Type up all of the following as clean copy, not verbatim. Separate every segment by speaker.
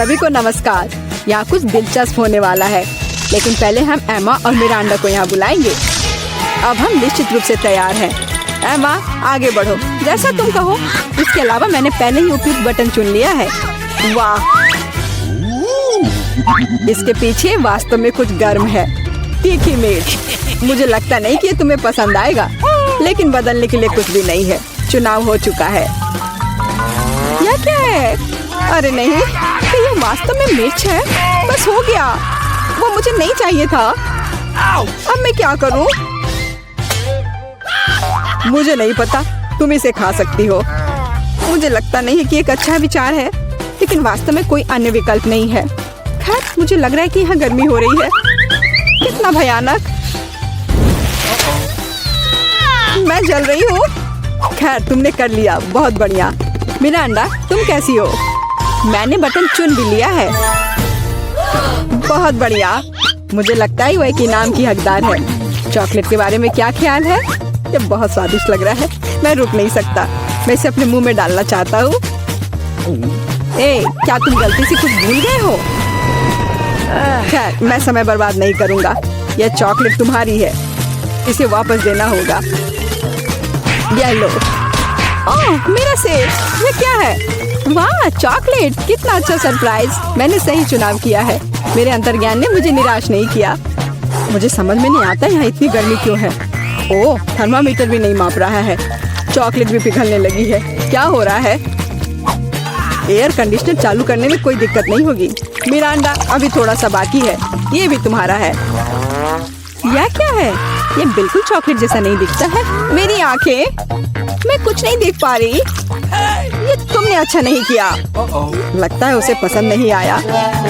Speaker 1: सभी को नमस्कार। यहाँ कुछ दिलचस्प होने वाला है, लेकिन पहले हम एमा और मिरांडा को यहाँ बुलाएंगे। अब हम निश्चित रूप से तैयार हैं। एमा, आगे बढ़ो, जैसा तुम कहो। इसके अलावा मैंने पहले ही उपयुक्त बटन चुन लिया है। वाह, इसके पीछे वास्तव में कुछ गर्म है। तीखी मिर्च। मुझे लगता नहीं कि ये तुम्हें पसंद आएगा, लेकिन बदलने के लिए कुछ भी नहीं है। चुनाव हो चुका है। यह क्या है? अरे नहीं, तो ये वास्तव में मिर्च है। बस हो गया, वो मुझे नहीं चाहिए था। अब मैं क्या करूं? मुझे नहीं पता, तुम इसे खा सकती हो। मुझे लगता नहीं है कि एक अच्छा विचार है, लेकिन वास्तव में कोई अन्य विकल्प नहीं है। खैर, मुझे लग रहा है कि यहाँ गर्मी हो रही है। कितना भयानक। मैं जल रही हूँ। खैर, तुमने कर लिया, बहुत बढ़िया। मिरांडा, तुम कैसी हो? मैंने बटन चुन भी लिया है। बहुत बढ़िया। मुझे लगता है वह एक इनाम की हकदार है। चॉकलेट के बारे में क्या ख्याल है? ये बहुत स्वादिष्ट लग रहा है। मैं रुक नहीं सकता। मैं इसे अपने मुंह में डालना चाहता हूँ। क्या तुम गलती से कुछ भूल गए हो? खैर, मैं समय बर्बाद नहीं करूँगा। यह चॉकलेट तुम्हारी है, इसे वापस देना होगा। ये लो। ओह, मेरा सेब। ये क्या है? वाह, चॉकलेट। कितना अच्छा सरप्राइज। मैंने सही चुनाव किया है। मेरे अंतर्ज्ञान ने मुझे निराश नहीं किया। मुझे समझ में नहीं आता यहाँ इतनी गर्मी क्यों है। ओह, थर्मामीटर भी नहीं माप रहा है। चॉकलेट भी पिघलने लगी है। क्या हो रहा है? एयर कंडीशनर चालू करने में कोई दिक्कत नहीं होगी। मिरांडा, अभी थोड़ा सा बाकी है। ये भी तुम्हारा है। यह क्या है? ये बिल्कुल चॉकलेट जैसा नहीं दिखता है। मेरी आंखें, मैं कुछ नहीं देख पा रही। ये तुमने अच्छा नहीं किया। लगता है उसे पसंद नहीं आया।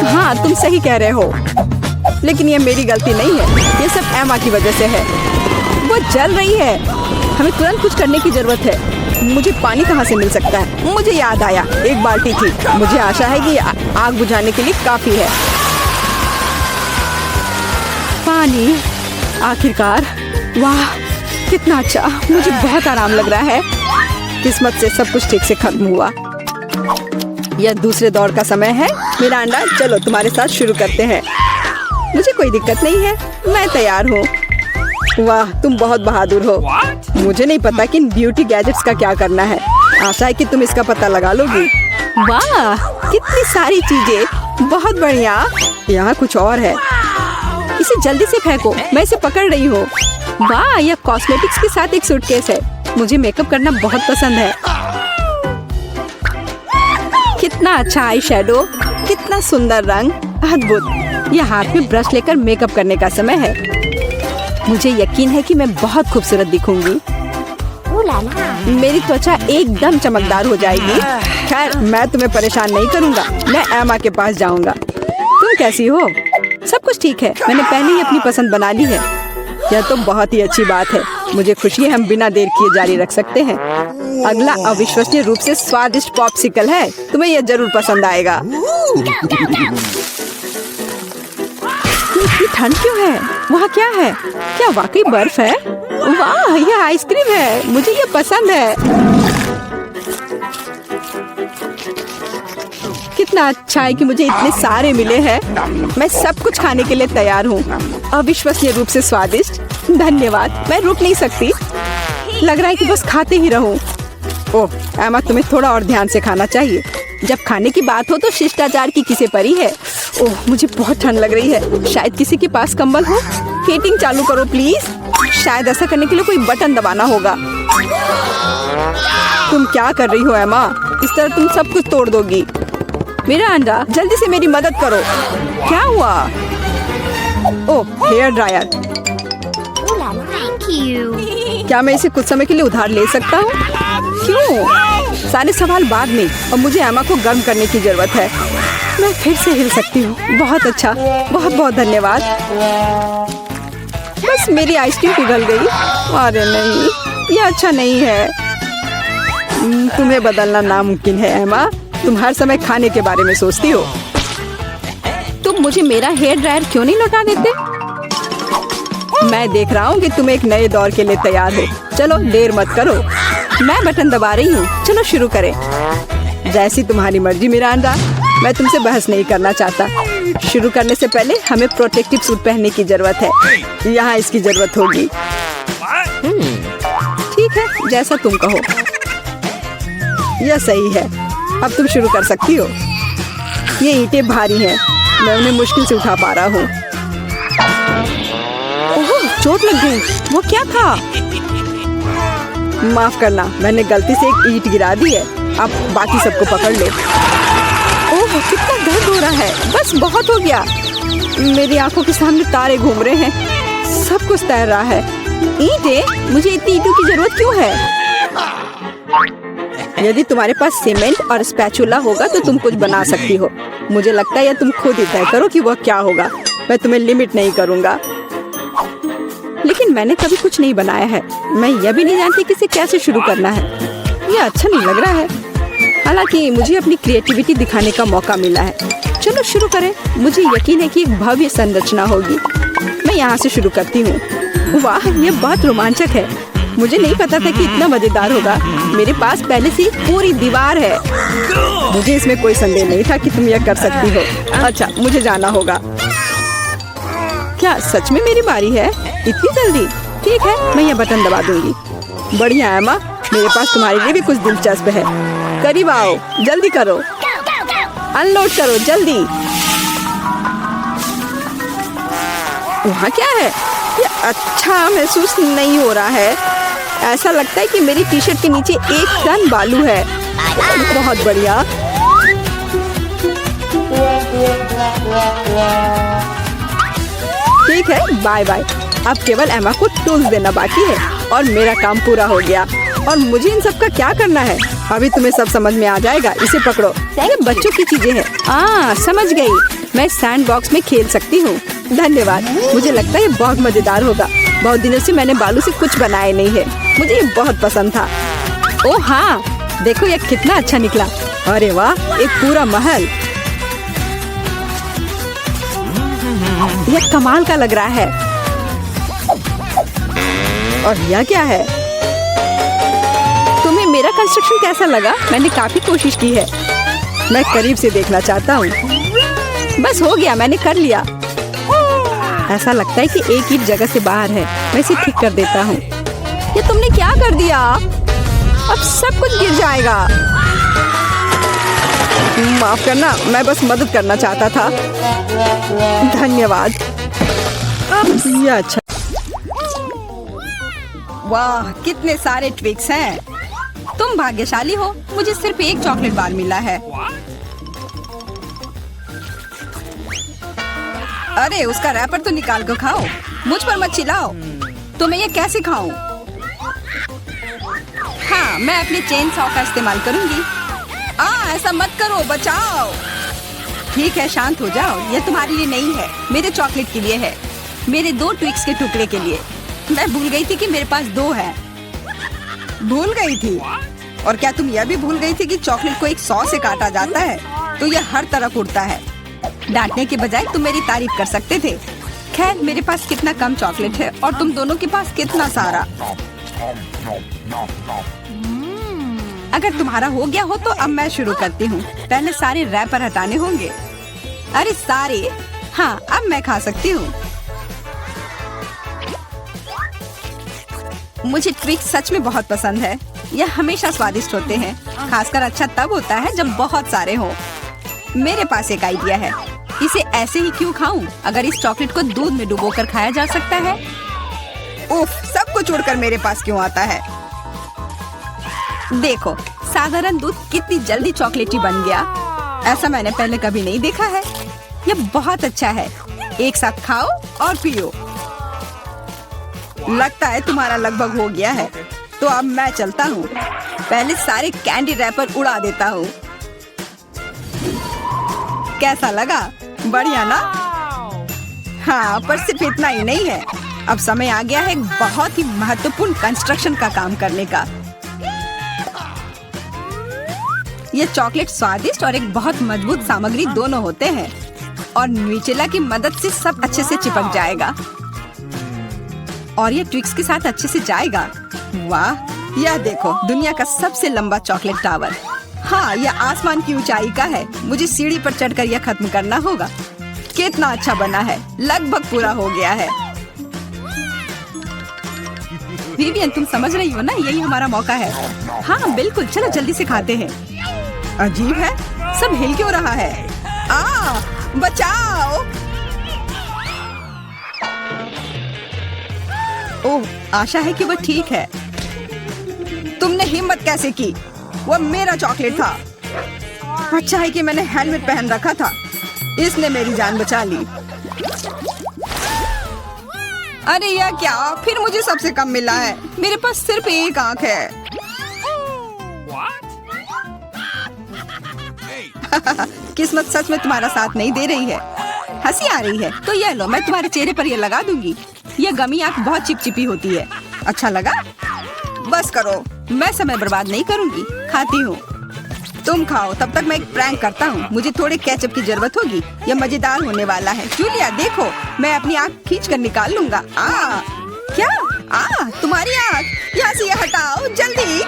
Speaker 1: हाँ, तुम सही कह रहे हो, लेकिन ये मेरी गलती नहीं है। ये सब एमा की वजह से है। वो जल रही है। हमें तुरंत कुछ करने की जरूरत है। मुझे पानी कहाँ से मिल सकता है? मुझे याद आया, एक बाल्टी थी। मुझे आशा है कि आग बुझाने के लिए काफी है। पानी, आखिरकार। वाह, कितना अच्छा। मुझे बहुत आराम लग रहा है। किस्मत से सब कुछ ठीक से खत्म हुआ। यह दूसरे दौर का समय है। मिरांडा, चलो तुम्हारे साथ शुरू करते हैं। मुझे कोई दिक्कत नहीं है, मैं तैयार हूँ। वाह, तुम बहुत बहादुर हो। मुझे नहीं पता कि इन ब्यूटी गैजेट्स का क्या करना है। आशा है कि तुम इसका पता लगा लोगी। वाह, कितनी सारी चीजें। बहुत बढ़िया। यहाँ कुछ और है। इसे जल्दी से फेंको, मैं इसे पकड़ रही हूँ। वाह, यह कॉस्मेटिक्स के साथ एक सूटकेस है। मुझे मेकअप करना बहुत पसंद है। कितना अच्छा आई शैडो, कितना सुंदर रंग, अद्भुत। यह हाथ में ब्रश लेकर मेकअप करने का समय है। मुझे यकीन है कि मैं बहुत खूबसूरत दिखूंगी। मेरी त्वचा एकदम चमकदार हो जाएगी। खैर, मैं तुम्हें परेशान नहीं करूंगा। मैं एमा के पास जाऊंगा। तुम कैसी हो? सब कुछ ठीक है। मैंने पहले ही अपनी पसंद बना ली है। यह तो बहुत ही अच्छी बात है। मुझे खुशी है, हम बिना देर किए जारी रख सकते हैं। अगला अविश्वसनीय रूप से स्वादिष्ट पॉप्सिकल है। तुम्हें यह जरूर पसंद आएगा। इतनी ठंड क्यों है? वहाँ क्या है? क्या वाकई बर्फ है? वाह, यह आइसक्रीम है। मुझे यह पसंद है। कितना अच्छा है कि मुझे इतने सारे मिले हैं। मैं सब कुछ खाने के लिए तैयार हूँ। अविश्वसनीय रूप से स्वादिष्ट। धन्यवाद। मैं रुक नहीं सकती। लग रहा है कि बस खाते ही रहूं। ओह एमा, तुम्हें थोड़ा और ध्यान से खाना चाहिए। जब खाने की बात हो तो शिष्टाचार की किसे परी है। ओह, मुझे बहुत ठंड लग रही है। शायद किसी के पास कंबल हो। हीटिंग चालू करो प्लीज। शायद ऐसा करने के लिए कोई बटन दबाना होगा। तुम क्या कर रही हो एमा? इस तरह तुम सब कुछ तोड़ दोगी। मिरांडा, जल्दी से मेरी मदद करो। क्या हुआ? ओह, हेयर ड्रायर। क्या मैं इसे कुछ समय के लिए उधार ले सकता हूँ? क्यों? सारे सवाल बाद में। और मुझे एमा को गर्म करने की जरूरत है। मैं फिर से हिल सकती हूँ। बहुत अच्छा, बहुत बहुत धन्यवाद। बस मेरी आइसक्रीम पिघल गई। अरे नहीं, यह अच्छा नहीं है। तुम्हें बदलना नामुमकिन है एमा। तुम हर समय खाने के बारे में सोचती हो। तुम मुझे मेरा हेयर ड्रायर क्यों नहीं लौटा देते? मैं देख रहा हूँ कि तुम एक नए दौर के लिए तैयार हो। चलो देर मत करो। मैं बटन दबा रही हूँ। चलो शुरू करें। जैसी तुम्हारी मर्जी मिरांडा। मैं तुमसे बहस नहीं करना चाहता। शुरू करने से पहले हमें प्रोटेक्टिव सूट पहनने की जरूरत है। यहाँ इसकी जरूरत होगी। ठीक है, जैसा तुम कहो। यह सही है। अब तुम शुरू कर सकती हो। ये ईंटें भारी हैं, मैं उन्हें मुश्किल से उठा पा रहा हूँ। ओह, चोट लग गई। वो क्या था? माफ करना, मैंने गलती से एक ईंट गिरा दी है। अब बाकी सबको पकड़ लो। ओह, कितना दर्द हो रहा है। बस बहुत हो गया। मेरी आंखों के सामने तारे घूम रहे हैं। सब कुछ तैर रहा है। ईंटें? मुझे इतनी ईंटों की जरूरत क्यों है? यदि तुम्हारे पास सीमेंट और स्पैचुला होगा तो तुम कुछ बना सकती हो। मुझे लगता है या तुम खुद ही तय करो कि वह क्या होगा। मैं तुम्हें लिमिट नहीं करूँगा। लेकिन मैंने कभी कुछ नहीं बनाया है। मैं यह भी नहीं जानती कि इसे कैसे शुरू करना है। यह अच्छा नहीं लग रहा है। हालांकि मुझे अपनी क्रिएटिविटी दिखाने का मौका मिला है। चलो शुरू करें। मुझे यकीन है कि एक भव्य संरचना होगी। मैं यहाँ से शुरू करती हूँ। वाह, यह बहुत रोमांचक है। मुझे नहीं पता था कि इतना मजेदार होगा। मेरे पास पहले से पूरी दीवार है। मुझे इसमें कोई संदेह नहीं था कि तुम यह कर सकती हो। अच्छा, मुझे जाना होगा। क्या सच में मेरी बारी है? इतनी जल्दी? ठीक है, मैं यह बटन दबा दूंगी। बढ़िया एमा, मेरे पास तुम्हारे लिए भी कुछ दिलचस्प है। करीब आओ, जल्दी करो। अनलोड करो, जल्दी। वहाँ क्या है? ये अच्छा महसूस नहीं हो रहा है। ऐसा लगता है कि मेरी टी शर्ट के नीचे 1 टन बालू है। बहुत बढ़िया। ठीक है, बाय बाय। अब केवल एमा को टूल्स देना बाकी है और मेरा काम पूरा हो गया। और मुझे इन सब का क्या करना है? अभी तुम्हें सब समझ में आ जाएगा। इसे पकड़ो। ये बच्चों की चीजें हैं। समझ गई। मैं सैंड बॉक्स में खेल सकती हूँ। धन्यवाद। मुझे लगता है ये बहुत मजेदार होगा। बहुत दिनों से मैंने बालू से कुछ बनाया नहीं है। मुझे ये बहुत पसंद था। ओह हाँ, देखो ये कितना अच्छा निकला। अरे वाह, एक पूरा महल। यह कमाल का लग रहा है। और यह क्या है? तुम्हें मेरा कंस्ट्रक्शन कैसा लगा? मैंने काफी कोशिश की है। मैं करीब से देखना चाहता हूँ। बस हो गया, मैंने कर लिया। ऐसा लगता है कि एक ईंट जगह से बाहर है। मैं इसे ठीक कर देता हूँ। ये तुमने क्या कर दिया? अब सब कुछ गिर जाएगा। माफ करना, मैं बस मदद करना चाहता था। धन्यवाद। ये अच्छा। वाह, कितने सारे ट्विक्स हैं। तुम भाग्यशाली हो। मुझे सिर्फ एक चॉकलेट बार मिला है। अरे, उसका रैपर तो निकाल कर खाओ। मुझ पर मत चिल्लाओ। तो मैं ये कैसे खाऊं? हाँ, मैं अपने चेन सॉ का इस्तेमाल करूंगी। ऐसा मत करो, बचाओ। ठीक है, शांत हो जाओ। ये तुम्हारे लिए नहीं है, मेरे चॉकलेट के लिए है। मेरे 2 ट्विक्स के टुकड़े के लिए। मैं भूल गई थी कि मेरे पास 2 है। भूल गई थी? और क्या तुम यह भी भूल गई थी कि चॉकलेट को एक सॉ से काटा जाता है? तो यह हर तरफ उड़ता है। डांटने के बजाय तुम मेरी तारीफ कर सकते थे। खैर, मेरे पास कितना कम चॉकलेट है और तुम दोनों के पास कितना सारा। अगर तुम्हारा हो गया हो तो अब मैं शुरू करती हूँ। पहले सारे रैपर हटाने होंगे। अरे सारे? हाँ, अब मैं खा सकती हूँ। मुझे ट्विक्स सच में बहुत पसंद है। यह हमेशा स्वादिष्ट होते हैं। खासकर अच्छा तब होता है जब बहुत सारे हों। मेरे पास एक आइडिया है। इसे ऐसे ही क्यों खाऊं? अगर इस चॉकलेट को दूध में डुबोकर खाया जा सकता है। उफ, सब कुछ छोड़कर मेरे पास क्यों आता है? देखो, साधारण दूध कितनी जल्दी चॉकलेटी बन गया। ऐसा मैंने पहले कभी नहीं देखा है। यह बहुत अच्छा है। एक साथ खाओ और पियो। लगता है तुम्हारा लगभग हो गया है। तो अब मैं चलता हूँ। पहले सारे कैंडी रैपर उड़ा देता हूँ। कैसा लगा? बढ़िया ना? हाँ, पर सिर्फ इतना ही नहीं है। अब समय आ गया है एक बहुत ही महत्वपूर्ण कंस्ट्रक्शन का काम करने का। ये चॉकलेट स्वादिष्ट और एक बहुत मजबूत सामग्री दोनों होते हैं। और न्यूटेला की मदद से सब अच्छे से चिपक जाएगा। और ये ट्विक्स के साथ अच्छे से जाएगा। वाह, यह देखो, दुनिया का सबसे लंबा चॉकलेट टावर। हाँ, यह आसमान की ऊंचाई का है। मुझे सीढ़ी पर चढ़कर यह खत्म करना होगा। कितना अच्छा बना है, लगभग पूरा हो गया है। विवियन, तुम समझ रही हो ना, यही हमारा मौका है। हाँ बिल्कुल, चलो जल्दी से खाते हैं। अजीब है, सब हिल क्यों रहा है? बचाओ! ओह, आशा है कि वह ठीक है। तुमने हिम्मत कैसे की? वह मेरा चॉकलेट था। अच्छा है कि मैंने हेलमेट पहन रखा था, इसने मेरी जान बचा ली। अरे यह क्या, फिर मुझे सबसे कम मिला है। मेरे पास सिर्फ एक आंख है। किस्मत सच में तुम्हारा साथ नहीं दे रही है। हंसी आ रही है तो यह लो, मैं तुम्हारे चेहरे पर यह लगा दूंगी। यह गमी आंख बहुत चिपचिपी होती है। अच्छा लगा? बस करो, मैं समय बर्बाद नहीं करूंगी, खाती हूँ। तुम खाओ, तब तक मैं एक प्रैंक करता हूँ। मुझे थोड़े केचप की जरूरत होगी। यह मजेदार होने वाला है। जूलिया देखो, मैं अपनी आँख खींच कर निकाल लूंगा। क्या? तुम्हारी आँख, यहाँ से यह हटाओ जल्दी।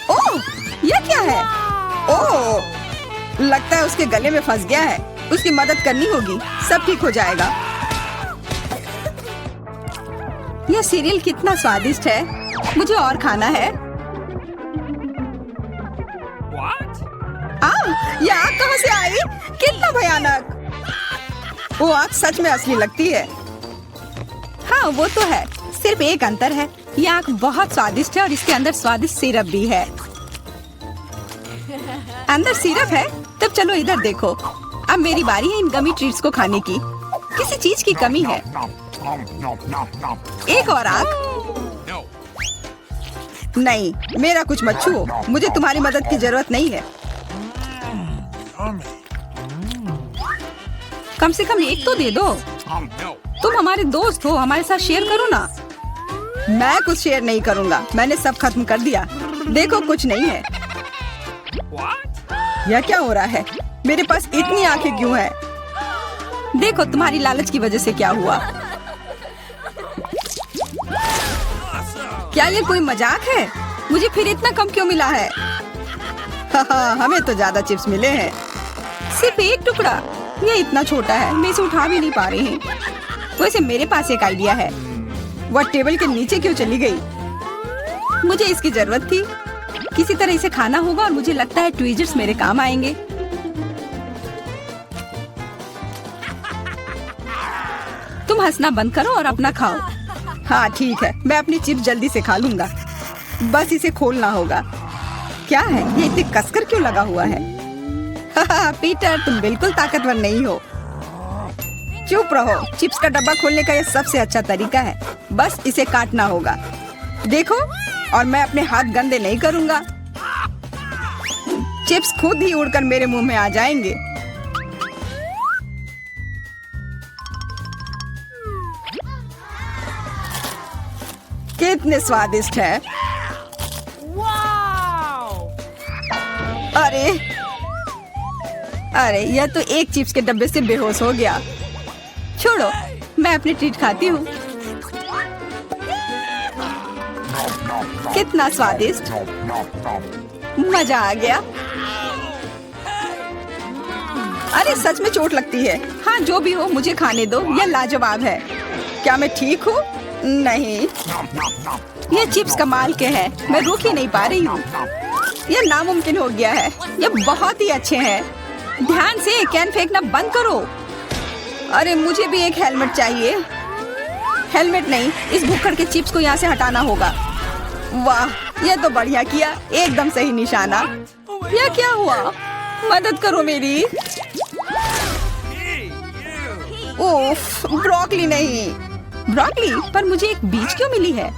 Speaker 1: ओह, यह क्या है? ओह, लगता है उसके गले में फंस गया है। उसकी मदद करनी होगी, सब ठीक हो जाएगा। यह सीरियल कितना स्वादिष्ट है, मुझे और खाना है। यह आग कहाँ से आई? कितना भयानक! वो आग सच में असली लगती है। हाँ वो तो है, सिर्फ एक अंतर है, यह आग बहुत स्वादिष्ट है और इसके अंदर स्वादिष्ट सिरप भी है। अंदर सिरप है? तब चलो इधर देखो। अब मेरी बारी है इन गमी ट्रीट्स को खाने की। किसी चीज की कमी है। एक और आग? नहीं, मेरा कुछ मत छुओ, मुझे तुम्हारी मदद की जरूरत नहीं है। कम से कम एक तो दे दो। तुम हमारे दोस्त हो, हमारे साथ शेयर करो ना। मैं कुछ शेयर नहीं करूँगा, मैंने सब खत्म कर दिया। देखो कुछ नहीं है। यह क्या हो रहा है? मेरे पास इतनी आंखें क्यों है? देखो तुम्हारी लालच की वजह से क्या हुआ। क्या ये कोई मजाक है? मुझे फिर इतना कम क्यों मिला है? हमें तो ज्यादा चिप्स मिले हैं। सिर्फ एक टुकड़ा, यह इतना छोटा है, मैं इसे उठा भी नहीं पा रही हूँ। वैसे मेरे पास एक आइडिया है। वह टेबल के नीचे क्यों चली गई? मुझे इसकी जरूरत थी। किसी तरह इसे खाना होगा और मुझे लगता है ट्वीजर्स मेरे काम आएंगे। तुम हंसना बंद करो और अपना खाओ। हाँ ठीक है, मैं अपनी चिप्स जल्दी से खा लूंगा। बस इसे खोलना होगा। क्या है ये, इतनी कसकर क्यों लगा हुआ है? पीटर, तुम बिल्कुल ताकतवर नहीं हो। चुप रहो, चिप्स का डब्बा खोलने का यह सबसे अच्छा तरीका है। बस इसे काटना होगा। देखो, और मैं अपने हाथ गंदे नहीं करूंगा। चिप्स खुद ही उड़कर मेरे मुंह में आ जाएंगे। कितने स्वादिष्ट है। अरे यह तो एक चिप्स के डब्बे से बेहोश हो गया। छोड़ो, मैं अपनी ट्रीट खाती हूँ। कितना स्वादिष्ट, मजा आ गया। अरे सच में चोट लगती है। हाँ जो भी हो, मुझे खाने दो, यह लाजवाब है। क्या मैं ठीक हूँ? नहीं, ये चिप्स कमाल के हैं, मैं रोक ही नहीं पा रही हूँ। यह नामुमकिन हो गया है। यह बहुत ही अच्छे हैं। ध्यान से, कैन फेंकना बंद करो। अरे मुझे भी एक हेलमेट चाहिए। हेलमेट नहीं, इस भुक्कड़ के चिप्स को यहाँ से हटाना होगा। वाह, यह तो बढ़िया किया, एकदम सही निशाना। यह क्या हुआ? मदद करो मेरी। उफ, ब्रोकली नहीं। ब्रोकली? पर मुझे एक बीज क्यों मिली है?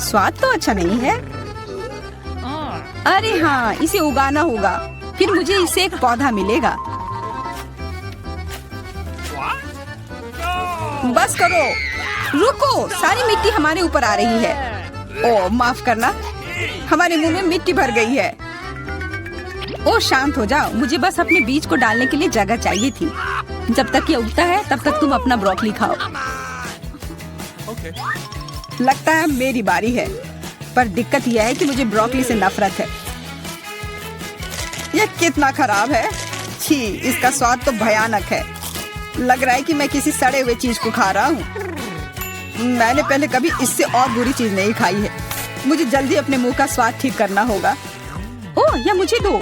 Speaker 1: स्वाद तो अच्छा नहीं है। अरे हाँ, इसे उगाना होगा, फिर मुझे इससे एक पौधा मिलेगा। बस करो, रुको, सारी मिट्टी हमारे ऊपर आ रही है। ओह माफ करना, हमारे मुंह में मिट्टी भर गई है। ओह शांत हो जाओ, मुझे बस अपने बीज को डालने के लिए जगह चाहिए थी। जब तक ये उगता है तब तक तुम अपना ब्रोकली खाओ। लगता है मेरी बारी है। पर दिक्कत यह है कि मुझे ब्रोकली से नफरत है। यह कितना खराब है। छी, इसका स्वाद तो भयानक है। लग रहा है कि मैं किसी सड़े हुए चीज को खा रहा हूँ। मैंने पहले कभी इससे और बुरी चीज नहीं खाई है। मुझे जल्दी अपने मुंह का स्वाद ठीक करना होगा। ओह, यह मुझे दो।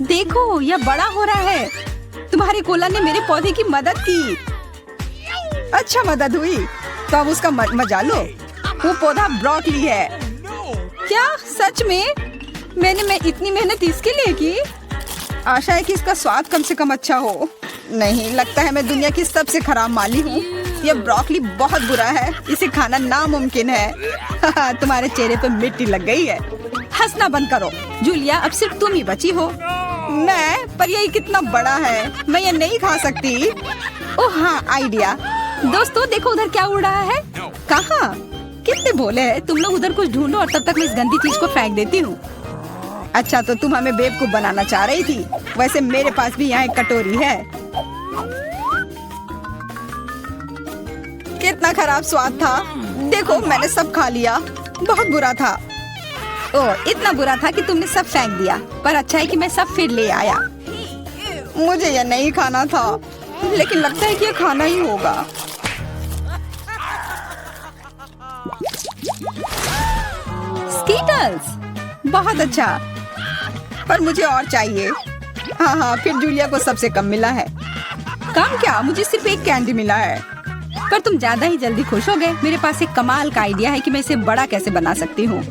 Speaker 1: देखो, यह बड़ा हो रहा है। तुम्हारे कोला ने मेरे पौधे की मदद की। अच्छा मदद हुई, तो अब उसका मजा लो। वो पौधा ब्रोकली है। क्या सच में? मैं इतनी मेहनत इसके लिए की। आशा है कि इसका स्वाद कम से कम अच्छा हो। नहीं, लगता है मैं दुनिया की सबसे खराब माली हूँ। यह ब्रोकली बहुत बुरा है। इसे खाना नामुमकिन है। तुम्हारे चेहरे पर मिट्टी लग गई है। हंसना बंद करो। जूलिया, अब सिर्फ तुम ही बची हो। पर यह कितना बड़ा है। मैं ये नहीं खा सकती। ओह हाँ, आइडिया। दोस्तों देखो, उधर क्या उड़ रहा है। कहाँ? कितने भोले हैं तुम लोग। उधर कुछ ढूंढो और तब तक मैं इस गंदी चीज को फेंक देती हूँ। अच्छा, तो तुम हमें बेवकूफ बनाना चाह रही थी। वैसे मेरे पास भी यहाँ एक कटोरी है। कितना खराब स्वाद था। देखो, मैंने सब खा लिया। बहुत बुरा था। ओह, इतना बुरा था कि तुमने सब फेंक दिया। पर अच्छा है कि मैं सब फिर ले आया। मुझे यह नहीं खाना था, लेकिन लगता है कि यह खाना ही होगा। स्कीटल्स, बहुत अच्छा। पर मुझे और चाहिए। हाँ, फिर जूलिया को सबसे कम मिला है। कम क्या? मुझे सिर्फ एक कैंडी मिला है। पर तुम ज्यादा ही जल्दी खुश हो गए। मेरे पास एक कमाल का आइडिया है कि मैं इसे बड़ा कैसे बना सकती हूँ।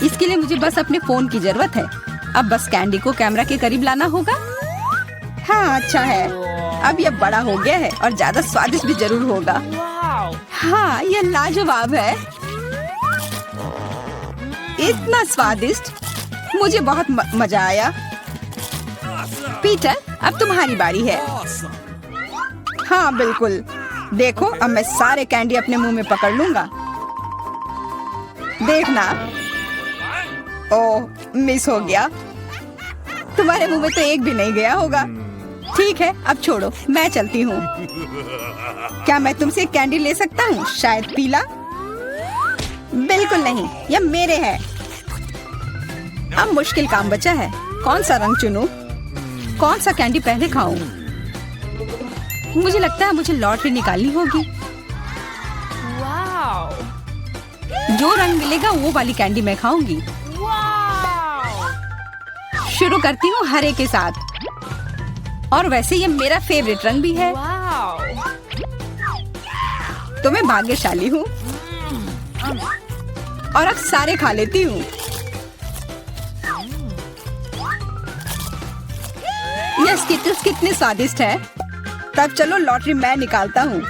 Speaker 1: इसके लिए मुझे बस अपने फोन की जरूरत है। अब बस कैंडी को कैमरा के करीब लाना होगा। हाँ, अच्छा है। अब यह बड़ा हो गया है और ज्यादा स्वादिष्ट भी जरूर होगा। हाँ, यह लाजवाब है। इतना स्वादिष्ट, मुझे बहुत मजा आया। पीटर, अब तुम्हारी बारी है। हाँ बिल्कुल। देखो, अब मैं सारे कैंडी अपने मुंह में पकड़ लूंगा। देखना। ओह, मिस हो गया। तुम्हारे मुंह में तो एक भी नहीं गया होगा। ठीक है, अब छोड़ो, मैं चलती हूँ। क्या मैं तुमसे कैंडी ले सकता हूँ? शायद पीला। बिल्कुल नहीं, यह मेरे है। अब मुश्किल काम बचा है। कौन सा रंग चुनूं? कौन सा कैंडी पहले खाऊं? मुझे लगता है मुझे लॉटरी निकालनी होगी। जो रंग मिलेगा वो वाली कैंडी मैं खाऊंगी। शुरू करती हूँ हरे के साथ। और वैसे ये मेरा फेवरेट रंग भी है। तो मैं भाग्यशाली हूँ और अब सारे खा लेती हूँ। ये स्किटल्स कितने स्वादिष्ट है। तब चलो लॉटरी मैं निकालता हूँ।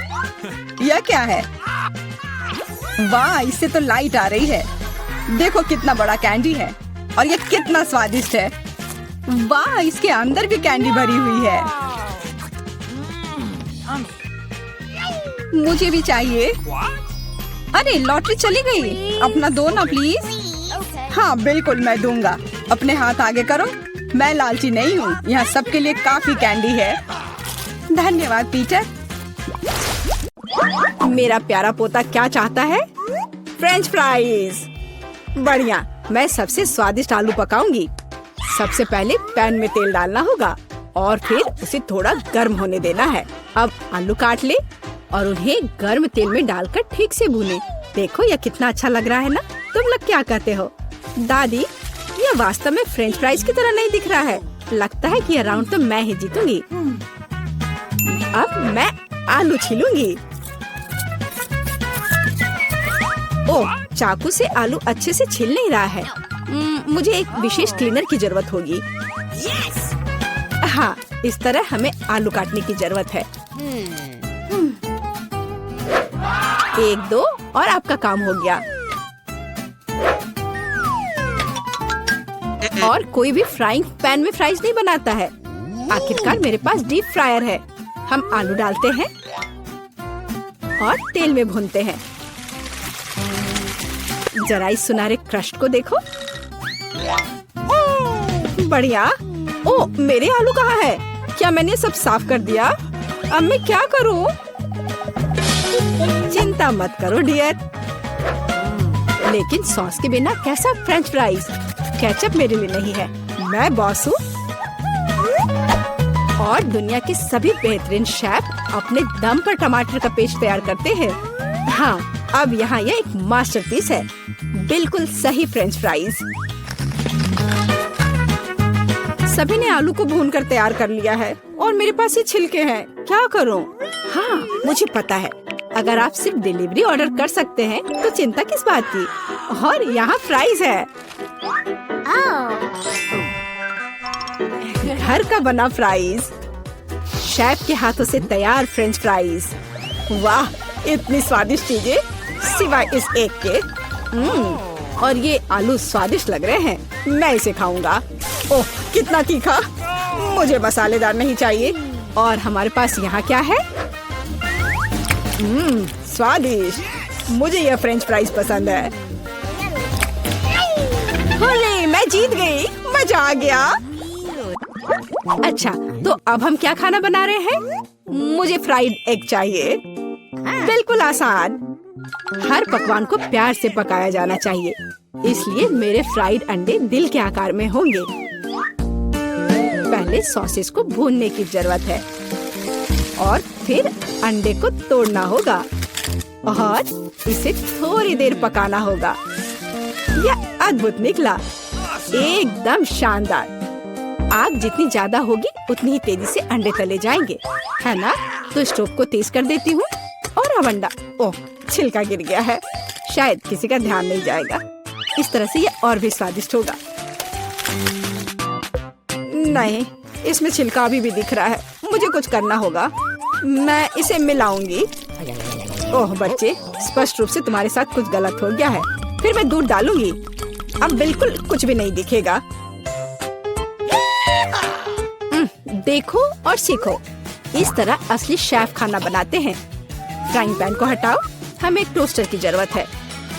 Speaker 1: यह क्या है? वाह, इससे तो लाइट आ रही है। देखो कितना बड़ा कैंडी है और यह कितना स्वादिष्ट है। वाह, इसके अंदर भी कैंडी भरी हुई है। मुझे भी चाहिए। अरे लॉटरी चली गई। अपना दो ना प्लीज। हाँ बिल्कुल, मैं दूंगा। अपने हाथ आगे करो। मैं लालची नहीं हूँ। यहाँ सबके लिए काफी कैंडी है। धन्यवाद पीटर। मेरा प्यारा पोता क्या चाहता है? French fries. बढ़िया, मैं सबसे स्वादिष्ट आलू पकाऊंगी। सबसे पहले पैन में तेल डालना होगा और फिर उसे थोड़ा गर्म होने देना है। अब आलू काट ले और उन्हें गर्म तेल में डालकर ठीक से भूने। देखो यह कितना अच्छा लग रहा है ना? तुम लोग क्या कहते हो? दादी, यह वास्तव में फ्रेंच फ्राइज की तरह नहीं दिख रहा है। लगता है कि यह राउंड तो मैं ही जीतूंगी। अब मैं आलू छीलूंगी। ओह, चाकू से आलू अच्छे से छिल नहीं रहा है। मुझे एक विशेष क्लीनर की जरूरत होगी। हाँ, इस तरह हमें आलू काटने की जरूरत है। एक दो और आपका काम हो गया। और कोई भी फ्राइंग पैन में फ्राइज नहीं बनाता है। आखिरकार मेरे पास डीप फ्रायर है। हम आलू डालते हैं और तेल में भूनते हैं। जरा इस सुनहरे क्रस्ट को देखो। बढ़िया। ओ, मेरे आलू कहाँ है? क्या मैंने सब साफ कर दिया? अब मैं क्या करूं? चिंता चिंता मत करो डियर। लेकिन सॉस के बिना कैसा फ्रेंच फ्राइज? केचप मेरे लिए नहीं है, मैं बॉस हूँ। और दुनिया के सभी बेहतरीन शेफ अपने दम पर टमाटर का पेस्ट तैयार करते हैं। हाँ, अब यहाँ यह एक मास्टरपीस है, बिल्कुल सही फ्रेंच फ्राइज। सभी ने आलू को भूनकर तैयार कर लिया है और मेरे पास ये छिलके हैं, क्या करूँ? हाँ, मुझे पता है, अगर आप सिर्फ डिलीवरी ऑर्डर कर सकते हैं तो चिंता किस बात की। और यहाँ फ्राइज है, घर का बना फ्राइज, शेफ के हाथों से तैयार फ्रेंच फ्राइज। वाह, इतनी स्वादिष्ट चीजें सिवाय इस एक के। और ये आलू स्वादिष्ट लग रहे हैं, मैं इसे खाऊंगा। ओह, कितना तीखा, मुझे मसालेदार नहीं चाहिए। और हमारे पास यहाँ क्या है? स्वादिष्ट, मुझे यह फ्रेंच फ्राइज पसंद है। होले, मैं जीत गई, मजा आ गया। अच्छा, तो अब हम क्या खाना बना रहे हैं? मुझे फ्राइड एग चाहिए। बिल्कुल आसान। हर पकवान को प्यार से पकाया जाना चाहिए, इसलिए मेरे फ्राइड अंडे दिल के आकार में होंगे। पहले सॉसेस को भूनने की जरूरत है और फिर अंडे को तोड़ना होगा और इसे थोड़ी देर पकाना होगा। यह अद्भुत निकला, एकदम शानदार। आग जितनी ज्यादा होगी उतनी ही तेजी से अंडे तले जाएंगे, है ना? तो स्टोव को तेज कर देती हूँ और अब अंडा, ओह, छिलका गिर गया है, शायद किसी का ध्यान नहीं जाएगा। इस तरह से यह और भी स्वादिष्ट होगा। नहीं, इसमें छिलका अभी भी दिख रहा है, मुझे कुछ करना होगा। मैं इसे मिलाऊंगी। ओह बच्चे, स्पष्ट रूप से तुम्हारे साथ कुछ गलत हो गया है। फिर मैं दूध डालूंगी, अब बिल्कुल कुछ भी नहीं दिखेगा। देखो और सीखो, इस तरह असली शेफ खाना बनाते हैं। फ्राइंग पैन को हटाओ, हमें एक टोस्टर की जरूरत है।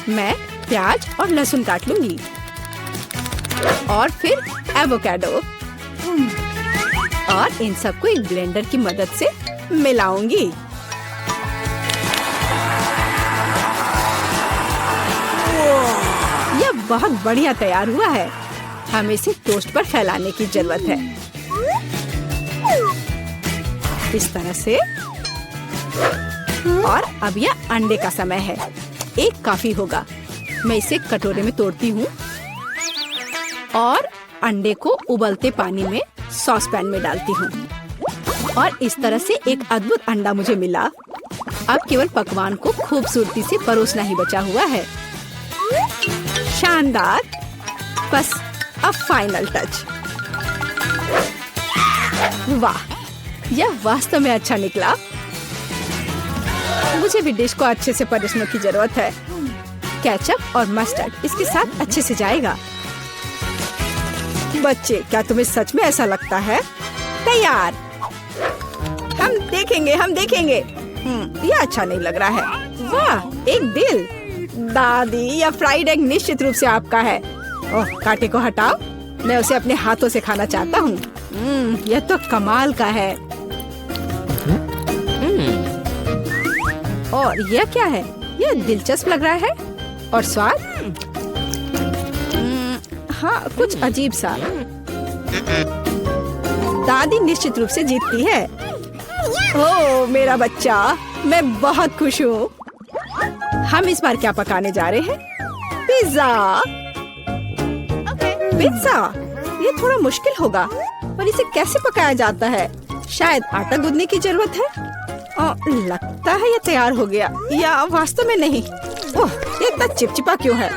Speaker 1: मैं प्याज और लहसुन काट लूंगी और फिर एवोकाडो और इन सबको एक ब्लेंडर की मदद से मिलाऊंगी। यह बहुत बढ़िया तैयार हुआ है। हमें इसे टोस्ट पर फैलाने की जरूरत है, इस तरह से। और अब यह अंडे का समय है, एक काफी होगा। मैं इसे कटोरे में तोड़ती हूँ और अंडे को उबलते पानी में सॉस पैन में डालती हूँ और इस तरह से एक अद्भुत अंडा मुझे मिला। अब केवल पकवान को खूबसूरती से परोसना ही बचा हुआ है। शानदार, बस अब फाइनल टच। वाह, यह वास्तव में अच्छा निकला। मुझे भी डिश को अच्छे से परोसने की जरूरत है। केचप और मस्टर्ड इसके साथ अच्छे से जाएगा। बच्चे, क्या तुम्हें सच में ऐसा लगता है? तैयार, हम देखेंगे, हम देखेंगे। यह अच्छा नहीं लग रहा है। वाह, एक दिल। दादी, यह फ्राइड एग निश्चित रूप से आपका है। ओह, कांटे को हटाओ, मैं उसे अपने हाथों से खाना चाहता हूँ। यह तो कमाल का है। और यह क्या है? यह दिलचस्प लग रहा है। और स्वाद? हाँ, कुछ अजीब सा। दादी निश्चित रूप से जीतती है। ओह मेरा बच्चा, मैं बहुत खुश हूँ। हम इस बार क्या पकाने जा रहे हैं? पिज्जा। पिज्जा, ये थोड़ा मुश्किल होगा, पर इसे कैसे पकाया जाता है? शायद आटा गूंदने की जरूरत है। लगता है ये तैयार हो गया, या वास्तव में नहीं। ओह, ये इतना चिपचिपा क्यों है?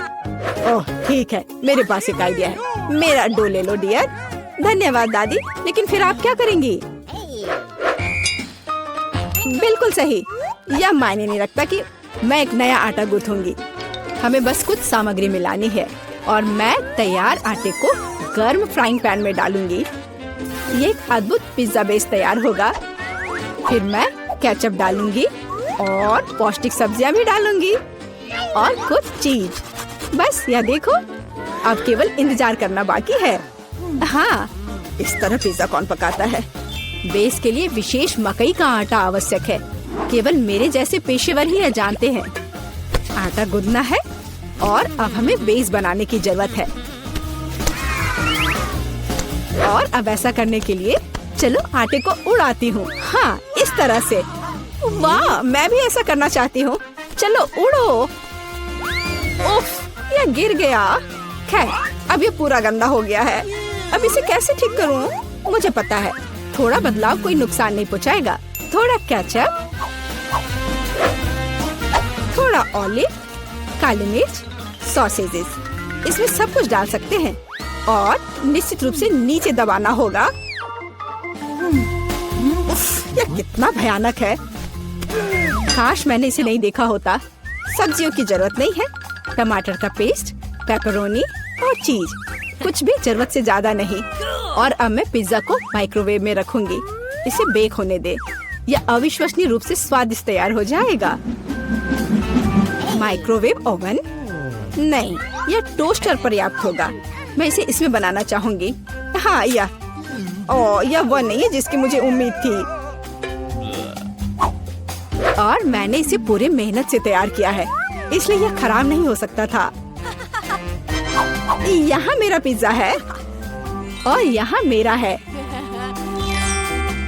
Speaker 1: ओह ठीक है, मेरे पास एक आइडिया है। मेरा डो ले लो डियर। धन्यवाद दादी, लेकिन फिर आप क्या करेंगी? बिल्कुल सही, यह मायने नहीं रखता कि मैं एक नया आटा गूंथूंगी। हमें बस कुछ सामग्री मिलानी है और मैं तैयार आटे को गर्म फ्राइंग पैन में डालूंगी। ये एक अद्भुत पिज्जा बेस तैयार होगा। फिर मैं केचप डालूंगी और पौष्टिक सब्जियां भी डालूंगी और कुछ चीज। बस यह देखो, अब केवल इंतजार करना बाकी है। हाँ, इस तरह पिज्जा कौन पकाता है? बेस के लिए विशेष मकई का आटा आवश्यक है। केवल मेरे जैसे पेशेवर ही यह जानते हैं। आटा गूंदना है और अब हमें बेस बनाने की जरूरत है। और अब ऐसा करने के लिए चलो आटे को उड़ाती हूँ। हाँ, इस तरह से। वाह, मैं भी ऐसा करना चाहती हूँ। चलो उड़ो। उफ, यह गिर गया। खैर, अब ये पूरा गंदा हो गया है। अब इसे कैसे ठीक करूँ? मुझे पता है, थोड़ा बदलाव कोई नुकसान नहीं पहुँचाएगा। थोड़ा केचप, थोड़ा ऑलिव, काली मिर्च, सॉसेजेस, इसमें सब कुछ डाल सकते हैं और निश्चित रूप से नीचे दबाना होगा। उफ, यह कितना भयानक है। काश मैंने इसे नहीं देखा होता। सब्जियों की जरूरत नहीं है। टमाटर का पेस्ट, पेपरोनी और चीज, कुछ भी जरूरत से ज्यादा नहीं। और अब मैं पिज्जा को माइक्रोवेव में रखूंगी। इसे बेक होने दे। यह अविश्वसनीय रूप से स्वादिष्ट तैयार हो जाएगा। माइक्रोवेव ओवन नहीं, यह टोस्टर पर्याप्त होगा। मैं इसे इसमें बनाना चाहूंगी। हाँ, यह वो नहीं है जिसकी मुझे उम्मीद थी। और मैंने इसे पूरे मेहनत से तैयार किया है, इसलिए यह खराब नहीं हो सकता था। यहाँ मेरा पिज्जा है और यहाँ मेरा है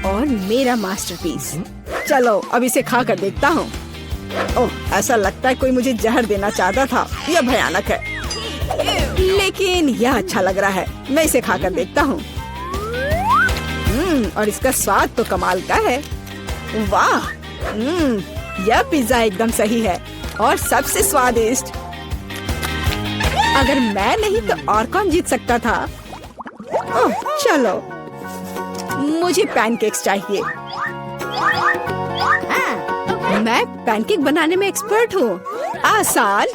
Speaker 1: और मेरा मास्टरपीस। चलो अब इसे खा कर देखता हूँ। ओह, ऐसा लगता है कोई मुझे जहर देना चाहता था। यह भयानक है, लेकिन यह अच्छा लग रहा है। मैं इसे खा कर देखता हूँ। और इसका स्वाद तो कमाल का है। वाह, यह पिज्जा एकदम सही है और सबसे स्वादिष्ट। अगर मैं नहीं तो और कौन जीत सकता था? ओह, चलो, मुझे पैनकेक्स चाहिए। मैं पैनकेक बनाने में एक्सपर्ट हूँ। आसान।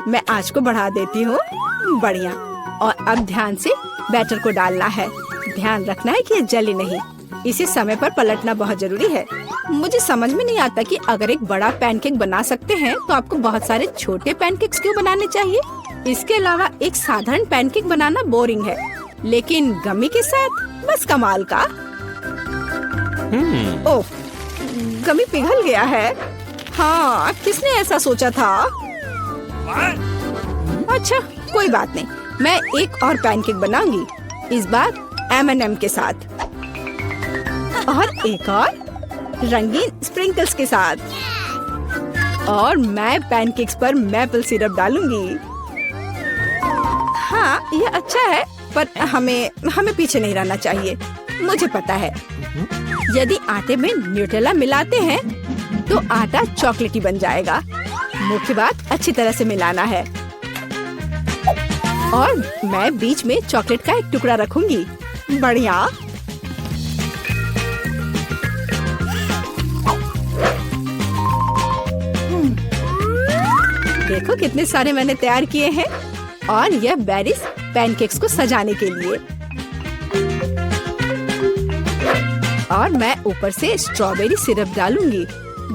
Speaker 1: मैं आंच को बढ़ा देती हूँ। बढ़िया। और अब ध्यान से बैटर को डालना है। ध्यान रखना है कि ये जले नहीं। इसे समय पर पलटना बहुत जरूरी है। मुझे समझ में नहीं आता कि अगर एक बड़ा पैनकेक बना सकते हैं तो आपको बहुत सारे छोटे पैनकेक्स क्यों बनाने चाहिए? इसके अलावा एक साधारण पैनकेक बनाना बोरिंग है, लेकिन गमी के साथ बस कमाल का। ओह, गमी पिघल गया है। हाँ, किसने ऐसा सोचा था? अच्छा, कोई बात नहीं। मैं एक और पैनकेक बनाऊंगी, इस बार M&M के साथ और एक और रंगीन स्प्रिंकल्स के साथ। और मैं पैनकेक्स पर मैपल सिरप डालूंगी। हाँ, यह अच्छा है, पर हमें पीछे नहीं रहना चाहिए। मुझे पता है, यदि आटे में न्यूटेला मिलाते हैं तो आटा चॉकलेटी बन जाएगा। मुख्य बात अच्छी तरह से मिलाना है। और मैं बीच में चॉकलेट का एक टुकड़ा रखूंगी। बढ़िया। देखो कितने सारे मैंने तैयार किए हैं। और यह बेरीज पैनकेक्स को सजाने के लिए। और मैं ऊपर से स्ट्रॉबेरी सिरप डालूंगी।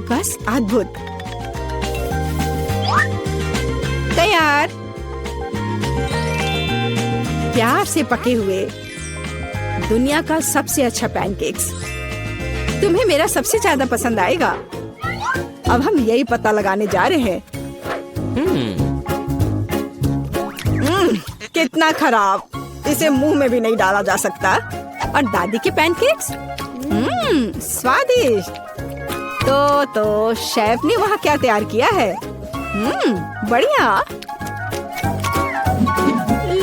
Speaker 1: बस अद्भुत। तैयार। प्यार से पके हुए दुनिया का सबसे अच्छा पैनकेक्स। तुम्हें मेरा सबसे ज्यादा पसंद आएगा। अब हम यही पता लगाने जा रहे हैं। कितना खराब। इसे मुंह में भी नहीं डाला जा सकता। और दादी के पैनकेक्स स्वादिष्ट। तो शेफ ने वहाँ क्या तैयार किया है? बढ़िया।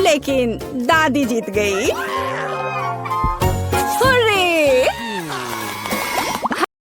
Speaker 1: लेकिन दादी जीत गई।